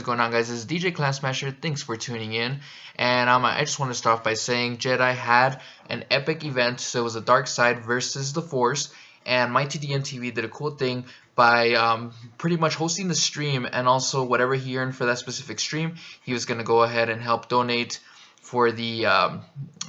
going on, guys? This is DJ Clan Smasher. Thanks for tuning in. And I just want to start off by saying Jedi had an epic event. So it was the Darkside versus the Force. And my TDN TV did a cool thing by pretty much hosting the stream, and also whatever he earned for that specific stream, he was going to go ahead and help donate for the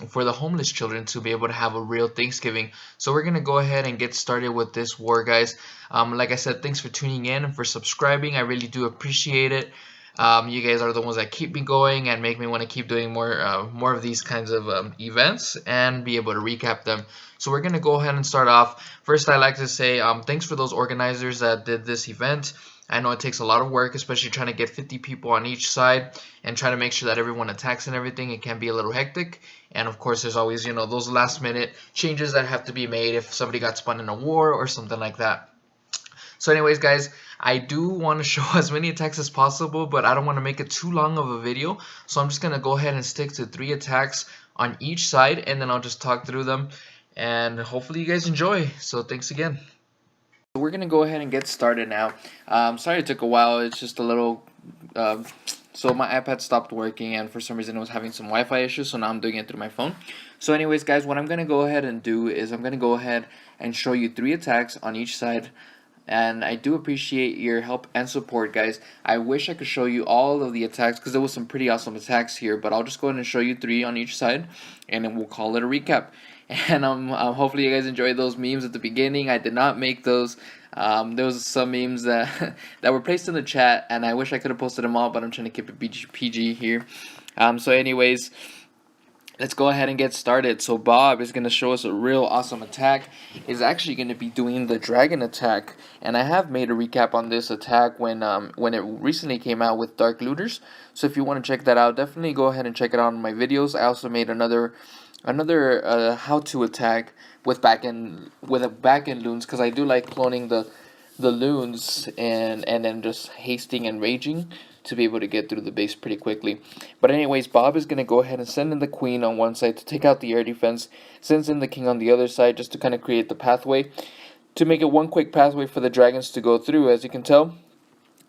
homeless children to be able to have a real Thanksgiving. So we're gonna go ahead and get started with this war, guys. Like I said, thanks for tuning in and for subscribing. I really do appreciate it. You guys are the ones that keep me going and make me want to keep doing more of these kinds of events and be able to recap them. So we're gonna go ahead and start off. First, I'd like to say thanks for those organizers that did this event. I know it takes a lot of work, especially trying to get 50 people on each side and trying to make sure that everyone attacks and everything. It can be a little hectic. And of course, there's always, those last minute changes that have to be made if somebody got spun in a war or something like that. So anyways, guys, I do want to show as many attacks as possible, but I don't want to make it too long of a video. So I'm just going to go ahead and stick to 3 attacks on each side, and then I'll just talk through them. And hopefully you guys enjoy. So thanks again. We're gonna go ahead and get started now. Sorry it took a while. It's just a little so my iPad stopped working, and for some reason it was having some Wi-Fi issues, so now I'm doing it through my phone. So anyways, guys, what I'm gonna go ahead and do is I'm gonna go ahead and show you 3 attacks on each side, and I do appreciate your help and support, guys. I wish I could show you all of the attacks because there was some pretty awesome attacks here, but I'll just go ahead and show you 3 on each side, and then we'll call it a recap. And hopefully you guys enjoyed those memes at the beginning. I did not make those. There was some memes that that were placed in the chat, and I wish I could have posted them all, but I'm trying to keep it PG here. So anyways, let's go ahead and get started. So Bob is going to show us a real awesome attack. Is actually going to be doing the dragon attack, and I have made a recap on this attack when it recently came out with Dark Looters. So if you want to check that out, definitely go ahead and check it out in my videos. I also made another how-to attack with back-end loons, because I do like cloning the loons and then just hasting and raging to be able to get through the base pretty quickly. But anyways, Bob is going to go ahead and send in the queen on one side to take out the air defense, sends in the king on the other side just to kind of create the pathway, to make it one quick pathway for the dragons to go through. As you can tell,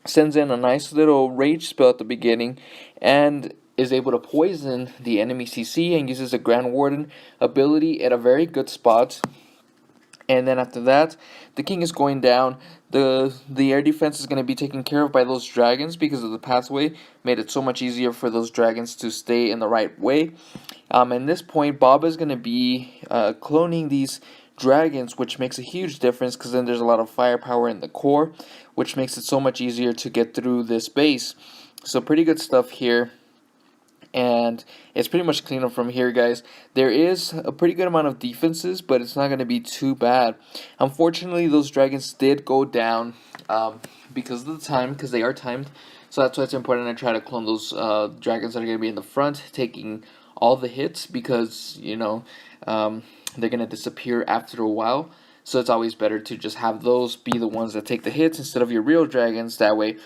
sends in a nice little rage spell at the beginning, and is able to poison the enemy CC and uses a Grand Warden ability at a very good spot. And then after that, the king is going down. The air defense is going to be taken care of by those dragons because of the pathway. Made it so much easier for those dragons to stay in the right way. At this point, Bob is going to be cloning these dragons, which makes a huge difference because then there's a lot of firepower in the core, which makes it so much easier to get through this base. So pretty good stuff here. And it's pretty much clean up from here, guys. There is a pretty good amount of defenses, but it's not going to be too bad. Unfortunately, those dragons did go down because of the time, because they are timed. So that's why it's important to try to clone those dragons that are going to be in the front, taking all the hits, because they're going to disappear after a while. So it's always better to just have those be the ones that take the hits instead of your real dragons. That way,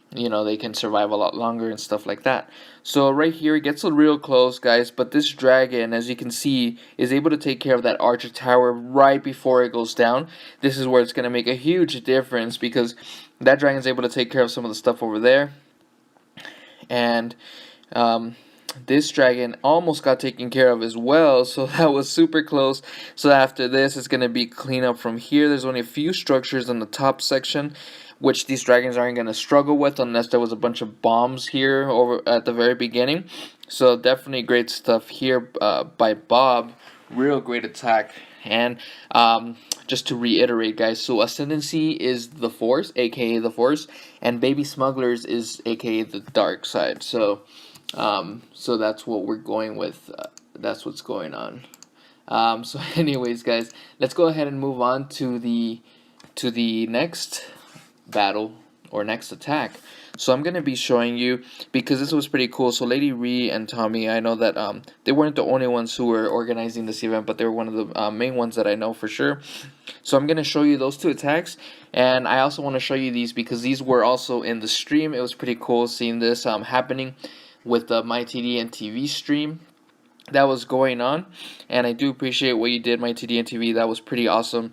they can survive a lot longer and stuff like that. So right here, it gets real close, guys. But this dragon, as you can see, is able to take care of that archer tower right before it goes down. This is where it's going to make a huge difference, because that dragon is able to take care of some of the stuff over there. And this dragon almost got taken care of as well, so that was super close. So after this, it's going to be clean up from here. There's only a few structures in the top section, which these dragons aren't going to struggle with unless there was a bunch of bombs here over at the very beginning. So definitely great stuff here by Bob. Real great attack. And just to reiterate, guys, so Ascendancy is the Force, aka the Force, and Baby Smugglers is aka the Dark Side. So so that's what we're going with. That's what's going on. So anyways, guys, let's go ahead and move on to the next battle or next attack. So I'm going to be showing you, because this was pretty cool. So Lady Ree and Tommy, I know that they weren't the only ones who were organizing this event, but they were one of the main ones that I know for sure. So I'm going to show you those 2 attacks, and I also want to show you these because these were also in the stream. It was pretty cool seeing this happening with my TDN TV stream that was going on, and I do appreciate what you did, my TDN TV. That was pretty awesome.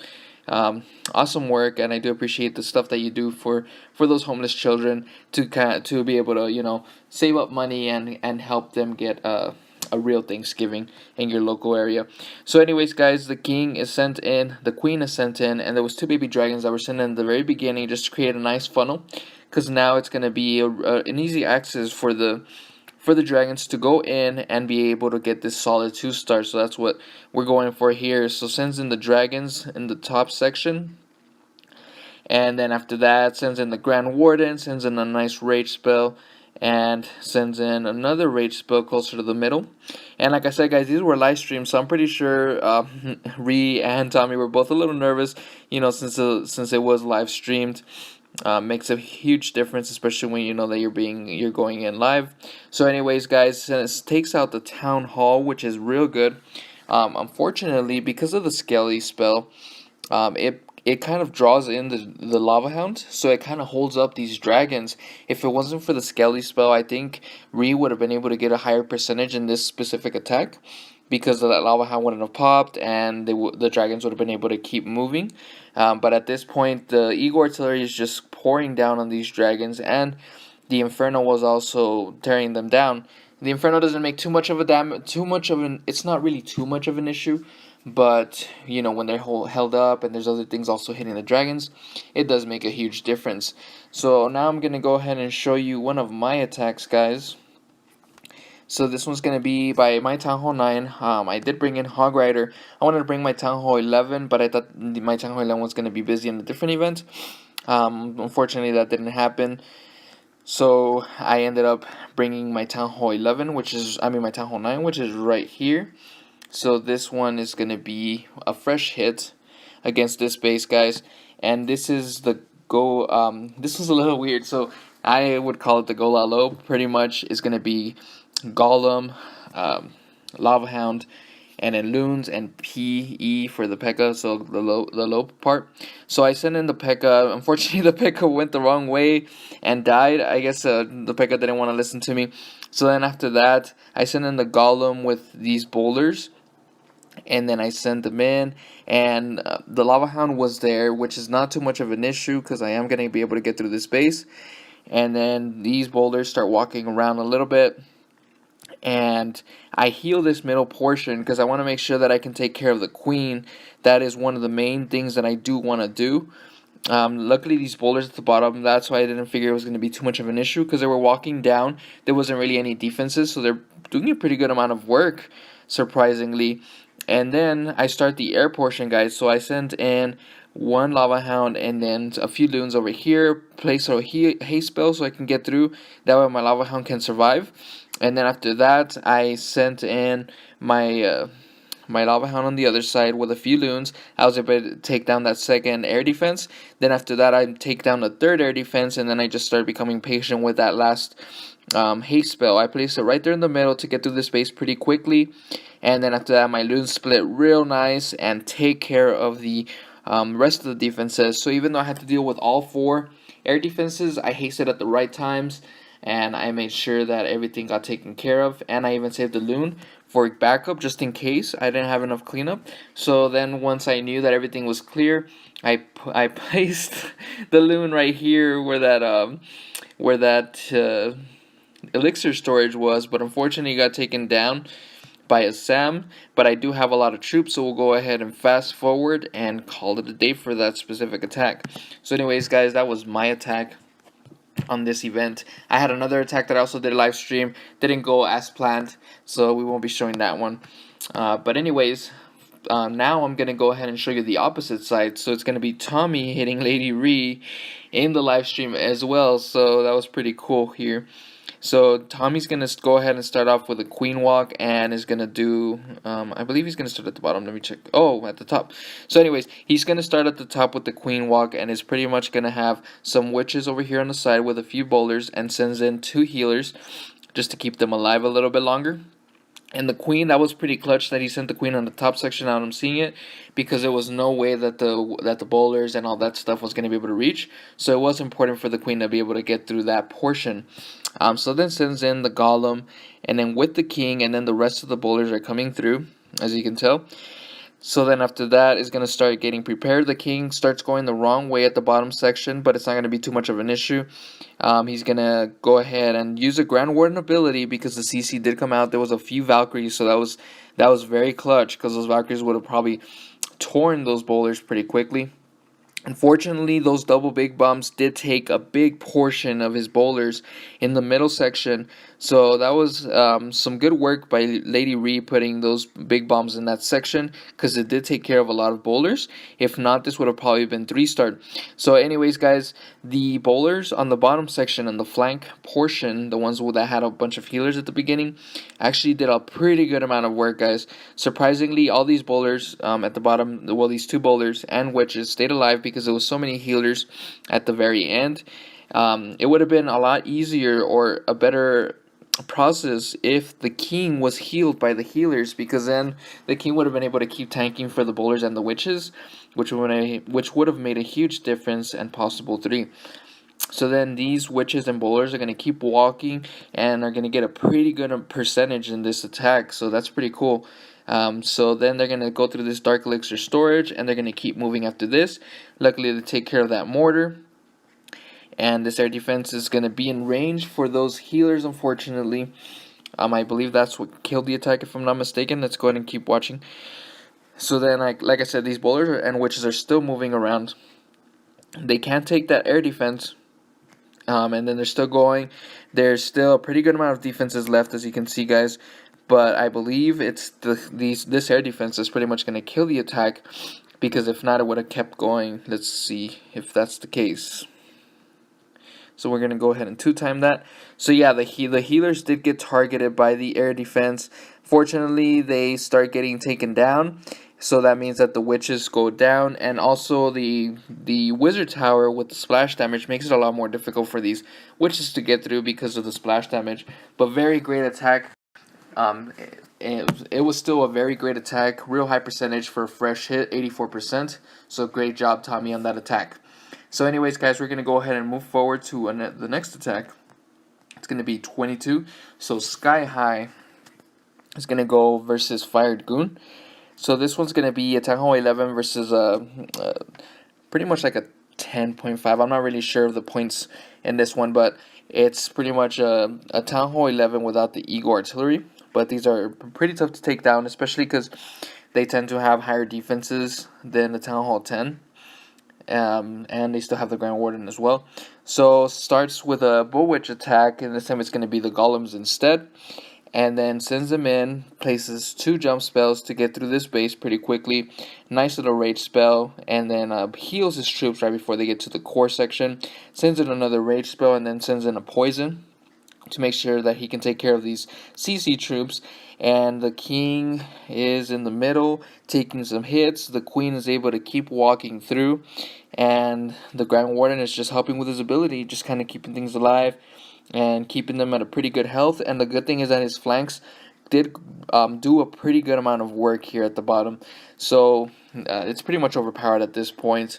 Awesome work, and I do appreciate the stuff that you do for those homeless children to be able to save up money and help them get a real Thanksgiving in your local area. So anyways, guys, the king is sent in, the queen is sent in, and there was two baby dragons that were sent in at the very beginning just to create a nice funnel, because now it's going to be an easy access for the dragons to go in and be able to get this solid 2-star. So that's what we're going for here. So sends in the dragons in the top section, and then after that sends in the Grand Warden, sends in a nice rage spell, and sends in another rage spell closer to the middle. And like I said, guys, these were live streams, so I'm pretty sure Ree and Tommy were both a little nervous, since it was live streamed. Makes a huge difference, especially when you know that you're going in live. So anyways, guys, it takes out the town hall, which is real good. Unfortunately, because of the skelly spell, it kind of draws in the lava hound, so it kind of holds up these dragons. If it wasn't for the skelly spell, I think Ree would have been able to get a higher percentage in this specific attack, because that lava hound wouldn't have popped, and the dragons would have been able to keep moving. But at this point, the Eagle Artillery is just pouring down on these dragons, and the Inferno was also tearing them down. The Inferno doesn't make too much of a it's not really too much of an issue, but when they're held up and there's other things also hitting the dragons, it does make a huge difference. So now I'm gonna go ahead and show you one of my attacks, guys. So this one's going to be by my Town Hall 9. I did bring in Hog Rider. I wanted to bring my Town Hall 11, but I thought my Town Hall 11 was going to be busy in a different event. Unfortunately, that didn't happen. So I ended up bringing my Town Hall 11, my Town Hall 9, which is right here. So this one is going to be a fresh hit against this base, guys. And this is the this was a little weird. So I would call it the go la low. Pretty much is going to be Golem, Lava Hound, and then Loons and PE for the P.E.K.K.A, so the low part. So I sent in the P.E.K.K.A. Unfortunately, the P.E.K.K.A went the wrong way and died. I guess the P.E.K.K.A didn't want to listen to me. So then after that, I sent in the Golem with these boulders, and then I sent them in, and the Lava Hound was there, which is not too much of an issue because I am going to be able to get through this base. And then these boulders start walking around a little bit, and I heal this middle portion because I want to make sure that I can take care of the queen. That is one of the main things that I do want to do. Luckily, these boulders at the bottom, that's why I didn't figure it was going to be too much of an issue, because they were walking down. There wasn't really any defenses, so they're doing a pretty good amount of work, surprisingly. And then I start the air portion, guys. So I sent in one Lava Hound and then a few Loons over here. Place a haste spell so I can get through. That way my Lava Hound can survive. And then after that, I sent in my my Lava Hound on the other side with a few Loons. I was able to take down that second air defense. Then after that, I take down the third air defense, and then I just started becoming patient with that last haste spell. I placed it right there in the middle to get through this base pretty quickly. And then after that, my Loons split real nice and take care of the rest of the defenses. So even though I had to deal with all 4 air defenses, I hasted at the right times, and I made sure that everything got taken care of. And I even saved the Loon for backup just in case I didn't have enough cleanup. So then once I knew that everything was clear, I placed the Loon right here where that elixir storage was, but unfortunately it got taken down by a Sam. But I do have a lot of troops, so we'll go ahead and fast forward and call it a day for that specific attack. So anyways, guys, that was my attack on this event. I had another attack that I also did a live stream, didn't go as planned, so we won't be showing that one. But anyways, now I'm gonna go ahead and show you the opposite side. So it's gonna be Tommy hitting Lady Ree in the live stream as well, so that was pretty cool here. So Tommy's going to go ahead and start off with a queen walk, and is going to do, I believe he's going to start at the bottom. Let me check. Oh, at the top. So anyways, he's going to start at the top with the queen walk, and is pretty much going to have some witches over here on the side with a few boulders, and sends in 2 healers just to keep them alive a little bit longer. And the queen, that was pretty clutch that he sent the queen on the top section out. I'm seeing it because there was no way that the bowlers and all that stuff was going to be able to reach. So it was important for the queen to be able to get through that portion. So then sends in the golem, and then with the king, and then the rest of the bowlers are coming through, as you can tell. So then after that is going to start getting prepared. The king starts going the wrong way at the bottom section, but it's not going to be too much of an issue. He's going to go ahead and use a Grand Warden ability because the CC did come out. There was a few Valkyries, so that was very clutch because those Valkyries would have probably torn those boulders pretty quickly. Unfortunately, those double big bumps did take a big portion of his boulders in the middle section. So that was some good work by Lady Ree putting those big bombs in that section, because it did take care of a lot of boulders. If not, this would have probably been 3-star. So anyways, guys, the boulders on the bottom section and the flank portion, the ones that had a bunch of healers at the beginning, actually did a pretty good amount of work, guys. Surprisingly, all these boulders at the bottom, well, these 2 boulders and witches stayed alive because there was so many healers at the very end. It would have been a lot easier or a better process if the king was healed by the healers, because then the king would have been able to keep tanking for the bowlers and the witches, which would have made a huge difference and possible 3. So then these witches and bowlers are going to keep walking and are going to get a pretty good percentage in this attack, so that's pretty cool. So then they're going to go through this dark elixir storage and they're going to keep moving after this. Luckily they take care of that mortar. And this air defense is going to be in range for those healers, unfortunately. I believe that's what killed the attack, if I'm not mistaken. Let's go ahead and keep watching. So then, like I said, these bowlers and witches are still moving around. They can't take that air defense. And then they're still going. There's still a pretty good amount of defenses left, as you can see, guys. But I believe it's this air defense is pretty much going to kill the attack, because if not, it would have kept going. Let's see if that's the case. So we're going to go ahead and 2-time that. So yeah, the healers did get targeted by the air defense. Fortunately, they start getting taken down. So that means that the witches go down. And also the wizard tower with the splash damage makes it a lot more difficult for these witches to get through because of the splash damage. But very great attack. It was still a very great attack. Real high percentage for a fresh hit, 84%. So great job, Tommy, on that attack. So anyways, guys, we're going to go ahead and move forward to the next attack. It's going to be 22. So Sky High is going to go versus Fired Goon. So this one's going to be a Town Hall 11 versus pretty much like a 10.5. I'm not really sure of the points in this one, but it's pretty much a Town Hall 11 without the Eagle Artillery. But these are pretty tough to take down, especially because they tend to have higher defenses than the Town Hall 10. And they still have the Grand Warden as well. So starts with a Bull Witch attack, and this time it's going to be the Golems instead. And then sends them in, places 2 jump spells to get through this base pretty quickly. Nice little rage spell, and then heals his troops right before they get to the core section. Sends in another rage spell, and then sends in a poison to make sure that he can take care of these CC troops. And the king is in the middle, taking some hits. The queen is able to keep walking through, and the Grand Warden is just helping with his ability, just kind of keeping things alive and keeping them at a pretty good health. And the good thing is that his flanks did do a pretty good amount of work here at the bottom. So it's pretty much overpowered at this point.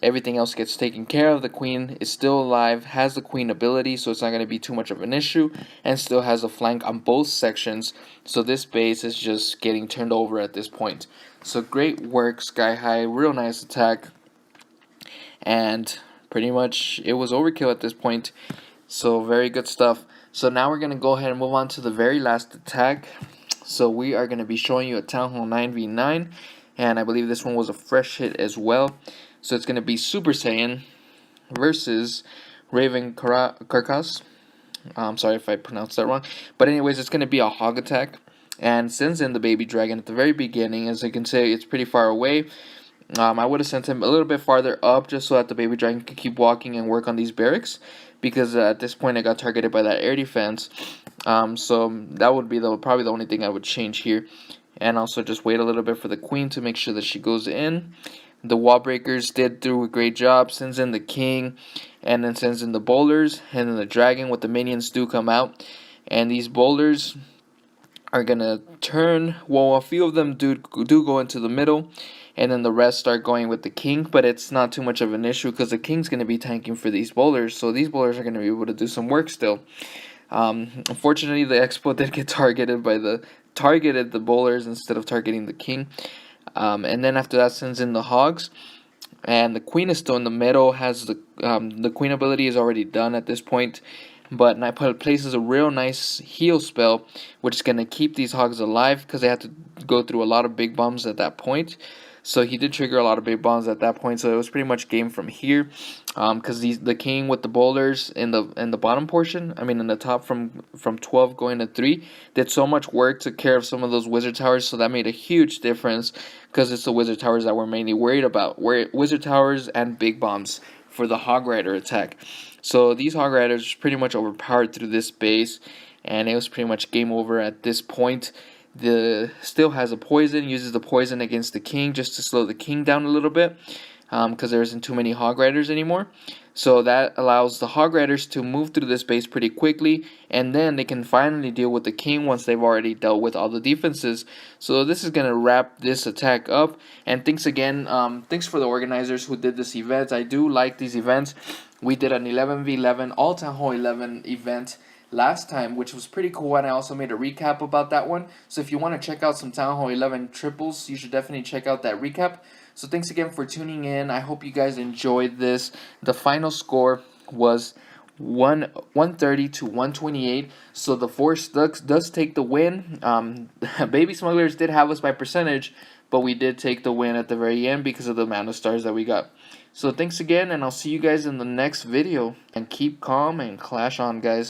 Everything else gets taken care of. The queen is still alive, has the queen ability, so it's not going to be too much of an issue, and still has a flank on both sections. So this base is just getting turned over at this point. So great work, Sky High. Real nice attack. And pretty much it was overkill at this point. So very good stuff. So now we're going to go ahead and move on to the very last attack. So we are going to be showing you a Town Hall 9v9. And I believe this one was a fresh hit as well. So it's going to be Super Saiyan versus Raven Carcass. I'm sorry if I pronounced that wrong. But anyways, it's going to be a hog attack. And sends in the baby dragon at the very beginning. As you can see, it's pretty far away. I would have sent him a little bit farther up just so that the baby dragon could keep walking and work on these barracks. Because at this point I got targeted by that air defense. So that would be probably the only thing I would change here. And also just wait a little bit for the queen to make sure that she goes in. The wall breakers did do a great job. Sends in the king, and then sends in the boulders, and then the dragon with the minions do come out. And these boulders are gonna turn. Well, a few of them do go into the middle, and then the rest start going with the king. But it's not too much of an issue because the king's gonna be tanking for these boulders, so these boulders are gonna be able to do some work still. Unfortunately, the expo did get targeted the bowlers instead of targeting the king. And then after that sends in the hogs, and the queen is still in the middle. Has the queen ability is already done at this point, but Nightpilot places a real nice heal spell, which is gonna keep these hogs alive because they have to go through a lot of big bombs at that point. So he did trigger a lot of big bombs at that point. So it was pretty much game from here, because the king with the boulders in the bottom portion, I mean in the top from 12 going to 3, did so much work, took care of some of those wizard towers. So that made a huge difference because it's the wizard towers that we're mainly worried about. Wizard towers and big bombs for the hog rider attack. So these hog riders pretty much overpowered through this base, and it was pretty much game over at this point. The still has a poison, uses the poison against the king just to slow the king down a little bit, because there isn't too many hog riders anymore. So that allows the hog riders to move through this base pretty quickly, and then they can finally deal with the king once they've already dealt with all the defenses. So this is gonna wrap this attack up. And thanks again, thanks for the organizers who did this event. I do like these events. We did an 11v11 all Town Hall 11 event last time, which was pretty cool, and I also made a recap about that one. So if you want to check out some Town Hall 11 triples, you should definitely check out that recap. So thanks again for tuning in. I hope you guys enjoyed this. The final score was 130 to 128. So the Force does take the win. Baby Smugglers did have us by percentage, but we did take the win at the very end because of the amount of stars that we got. So thanks again, and I'll see you guys in the next video. And keep calm and clash on, guys.